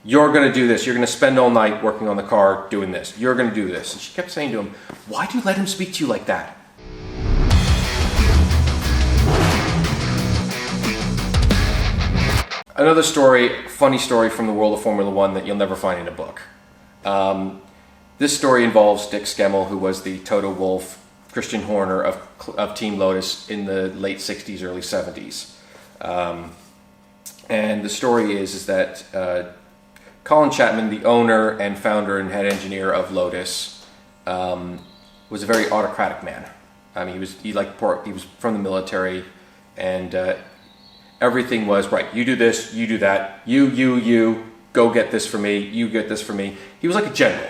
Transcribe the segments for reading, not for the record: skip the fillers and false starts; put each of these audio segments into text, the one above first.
you're going to do this. You're going to spend all night working on the car doing this. You're going to do this. And she kept saying to him, why do you let him speak to you like that? Another story, funny story from the world of Formula One that you'll never find in a book. This story involves Dick Skemmel, who was the Toto Wolff, Christian Horner of Team Lotus in the late 60s, early 70s. And the story is that Colin Chapman, the owner and founder and head engineer of Lotus, was a very autocratic man. I mean, he was from the military, and everything was, right, you do this, you do that, you, go get this for me, you get this for me. He was like a general.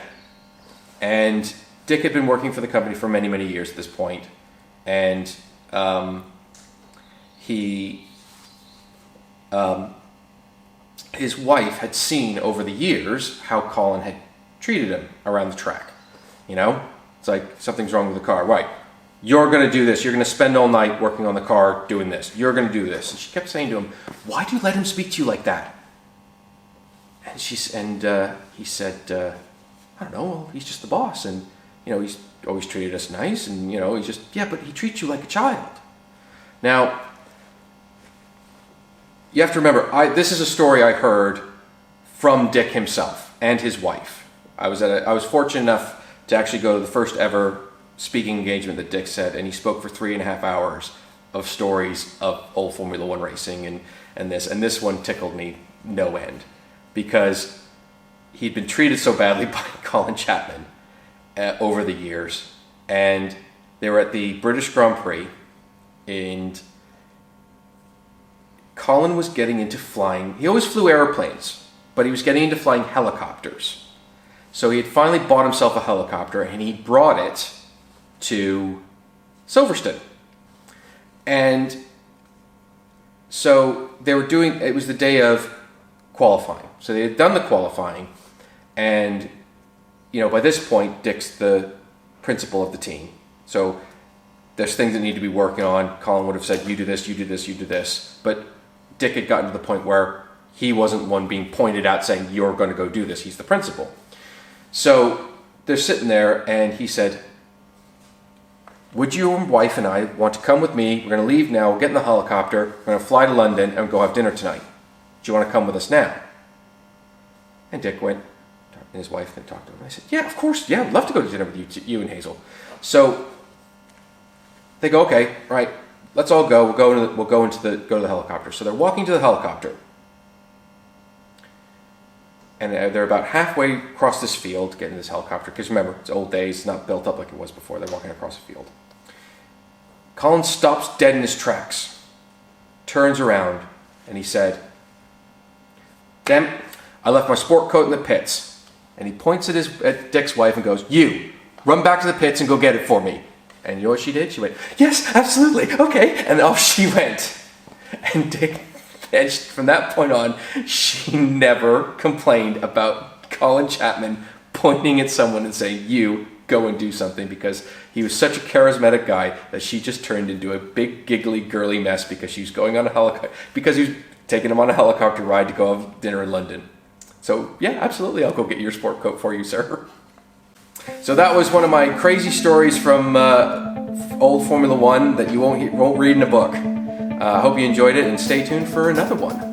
And Dick had been working for the company for many, many years at this point. And his wife had seen over the years how Colin had treated him around the track. You know, it's like, something's wrong with the car, right? You're going to do this. You're going to spend all night working on the car doing this. You're going to do this. And she kept saying to him, why do you let him speak to you like that? And he said, I don't know, well, he's just the boss. And, you know, he's always treated us nice. And, you know, but he treats you like a child. Now, you have to remember, this is a story I heard from Dick himself and his wife. I was fortunate enough to actually go to the first ever speaking engagement that Dick said, and he spoke for 3.5 hours of stories of old Formula One racing and this one tickled me no end, because he'd been treated so badly by Colin Chapman over the years, and they were at the British Grand Prix, and Colin was getting into flying. He always flew airplanes, but he was getting into flying helicopters. So he had finally bought himself a helicopter, and he brought it to Silverstone. And so it was the day of qualifying. So they had done the qualifying, and, you know, by this point, Dick's the principal of the team. So there's things that need to be working on. Colin would have said, you do this, you do this, you do this. But Dick had gotten to the point where he wasn't one being pointed out saying, you're going to go do this. He's the principal. So they're sitting there, and he said, would your wife and I want to come with me? We're going to leave now. We'll get in the helicopter. We're going to fly to London and go have dinner tonight. Do you want to come with us now? And Dick went, and his wife then talked to him. And I said, yeah, of course. Yeah, I'd love to go to dinner with you and Hazel. So they go, okay, all right, let's all go. We'll go to the helicopter. So they're walking to the helicopter. And they're about halfway across this field, getting this helicopter. Because remember, it's old days, it's not built up like it was before. They're walking across the field. Colin stops dead in his tracks, turns around, and he said, damn it, I left my sport coat in the pits. And he points at Dick's wife and goes, you, run back to the pits and go get it for me. And you know what she did? She went, yes, absolutely, okay. And off she went. And Dick, and from that point on, she never complained about Colin Chapman pointing at someone and saying, you, go and do something, because he was such a charismatic guy that she just turned into a big, giggly, girly mess because she was going on a helicopter, because he was taking him on a helicopter ride to go have dinner in London. So, yeah, absolutely, I'll go get your sport coat for you, sir. So that was one of my crazy stories from old Formula One that you won't read in a book. I hope you enjoyed it, and stay tuned for another one.